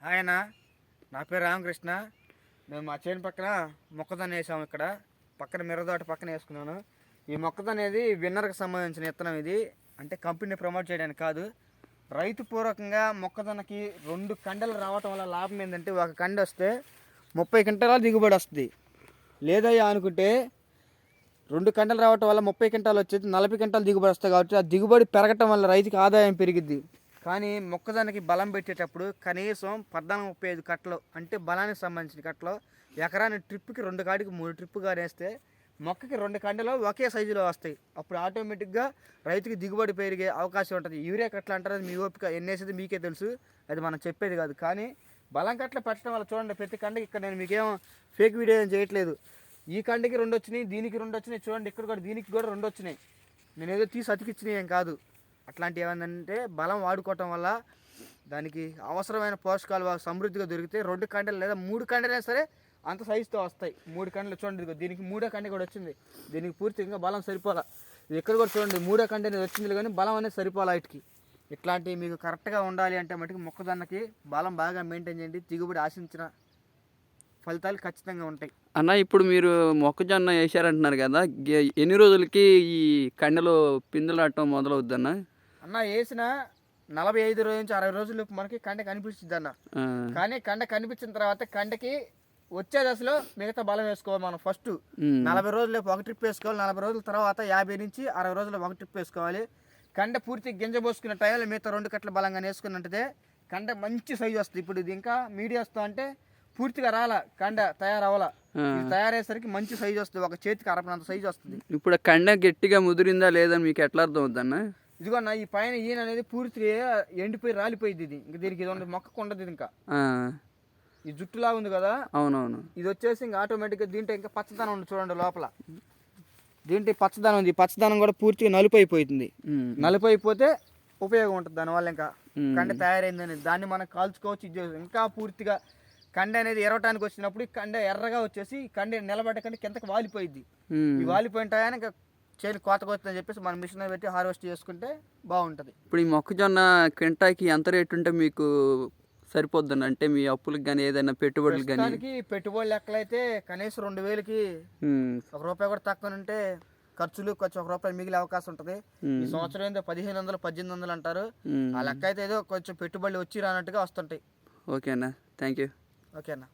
ఆయన నా పేరు రామకృష్ణ. మేము మా చేను పక్కన మొక్కజొన్న వేసాము. ఇక్కడ పక్కన మిరదోట పక్కన వేసుకున్నాను. ఈ మొక్కజొన్న అనేది విన్నర్కి సంబంధించిన విత్తనం. ఇది అంటే కంపెనీ ప్రమోట్ చేయడానికి కాదు, రైతు పూర్వకంగా మొక్కజొన్నకి 2 కండలు రావటం వల్ల లాభం ఏంటంటే, ఒక కండ వస్తే 30 క్వింటాల దిగుబడి వస్తుంది. లేదయ్యా అనుకుంటే 2 కండలు రావటం వల్ల 30 క్వింటాలు వచ్చేది 40 క్వింటాలు దిగుబడి వస్తాయి. కాబట్టి ఆ దిగుబడి పెరగటం వల్ల రైతుకి ఆదాయం పెరిగిద్ది. కానీ మొక్కజొన్నకి బలం పెట్టేటప్పుడు కనీసం 14-35 కట్టలు, అంటే బలానికి సంబంధించిన కట్టలు ఎకరాని ట్రిప్కి 2 కాడికి 3 ట్రిప్పుగా వేస్తే మొక్కకి 2 కండలు ఒకే సైజులో వస్తాయి. అప్పుడు ఆటోమేటిక్గా రైతుకి దిగుబడి పెరిగే అవకాశం ఉంటుంది. యూరియా కట్టలు అంటారు, అది మీ ఓపిక, ఎన్నేసేది మీకే తెలుసు, అది మనం చెప్పేది కాదు. కానీ బలం కట్టలు పెట్టడం వల్ల చూడండి, ప్రతి కండకి ఇక్కడ నేను మీకేం ఫేక్ వీడియో ఏం చేయట్లేదు. ఈ కండకి 2 వచ్చినాయి, దీనికి 2 వచ్చినాయి, చూడండి ఇక్కడ కూడా దీనికి కూడా 2 వచ్చినాయి. నేను ఏదో తీసి అతికిచ్చినాయి ఏం కాదు. అట్లాంటివి ఏమందంటే బలం వాడుకోవటం వల్ల దానికి అవసరమైన పోషకాలు సమృద్ధిగా దొరికితే 2 కండలు లేదా 3 కండలైనా సరే అంత సైజుతో వస్తాయి. 3 కండలు చూడండి, ఇదిగో దీనికి 3వ కండ కూడా వచ్చింది. దీనికి పూర్తిగా బలం సరిపోలా. ఇది ఇక్కడ కూడా చూడండి 3వ కండ అనేది వచ్చింది, కానీ బలం అనేది సరిపోలా వీటికి. ఇట్లాంటివి మీకు కరెక్ట్గా ఉండాలి అంటే మటుకు మొక్కజొన్నకి బలం బాగా మెయింటైన్ చేయండి. దిగుబడి ఆశించిన ఫలితాలు ఖచ్చితంగా ఉంటాయి. అన్న, ఇప్పుడు మీరు మొక్కజొన్న వేసారంటున్నారు కదా, ఎన్ని రోజులకి ఈ కండలు పిందులు ఆడటం మొదలవుద్దన్న? అన్న వేసిన 45 రోజుల నుంచి 60 రోజులు మనకి కండ కనిపిస్తుంది అన్న. కానీ కండ కనిపించిన తర్వాత కండకి వచ్చే దశలో మిగతా బలం వేసుకోవాలి. మనం ఫస్ట్ 40 రోజులు ఒక ట్రిప్ వేసుకోవాలి. 40 రోజుల తర్వాత 50 నుంచి 60 రోజులు ఒక ట్రిప్ వేసుకోవాలి. కండ పూర్తి గింజ పోసుకున్న టైంలో మిగతా 2 కట్టల బలంగా వేసుకున్నట్టే కండ మంచి సైజు వస్తుంది. ఇప్పుడు ఇది ఇంకా మీడియం వస్తా అంటే పూర్తిగా రాలా, కండ తయారవ్వాలా. తయారయ్యేసరికి మంచి సైజు వస్తుంది, ఒక చేతికి అరపనంత సైజు వస్తుంది. ఇప్పుడు కండ గట్టిగా ముదిరిందా లేదని మీకు ఎట్లా అర్థం అవుద్దన్న? ఇదిగోన్న ఈ పైన ఈయన అనేది పూర్తిగా ఎండిపోయి రాలిపోయింది. ఇది ఇంకా దీనికి ఇది మొక్కకు ఉండదు. ఇంకా ఈ జుట్టులా ఉంది కదా, అవునవును, ఇది వచ్చేసి ఇంకా ఆటోమేటిక్గా దీంట్లో ఇంకా పచ్చదనం ఉంది. చూడండి లోపల దీంట్లో పచ్చదనం ఉంది. పచ్చదనం కూడా పూర్తిగా నలుపు అయిపోతుంది. నలుపు అయిపోతే ఉపయోగం ఉంటుంది దానివల్ల. ఇంకా కండ తయారైందని దాన్ని మనం కాల్చుకోవచ్చు. ఇది ఇంకా పూర్తిగా కండ అనేది ఎరవటానికి వచ్చినప్పుడు కండ ఎర్రగా వచ్చేసి కండ నిలబడకండి కిందకి వాలిపోయింది. ఈ వాలిపోయిన టయాన్ని ఇంకా చేను కోతకు వస్తుందని చెప్పేసి మనం మిషన్ పెట్టి హార్వెస్ట్ చేసుకుంటే బాగుంటుంది. ఇప్పుడు ఈ మొక్కజొన్న క్వింటాకి ఎంత రేటు ఉంటే మీకు సరిపోద్దని, అంటే మీ అప్పులకు కానీ ఏదైనా పెట్టుబడులు కానీ? పెట్టుబడులు లెక్కలైతే కనీసం 2000కి ₹1 కూడా తక్కువ ఉంటే ఖర్చులు కొంచెం ₹1 మిగిలే అవకాశం ఉంటుంది. ఈ సంవత్సరం ఏందో 1500, 1800 అంటారు. ఆ లెక్క అయితే ఏదో కొంచెం పెట్టుబడులు వచ్చి రానట్టుగా వస్తుంటాయి. ఓకే అన్న, థ్యాంక్ యూ. ఓకే అన్న.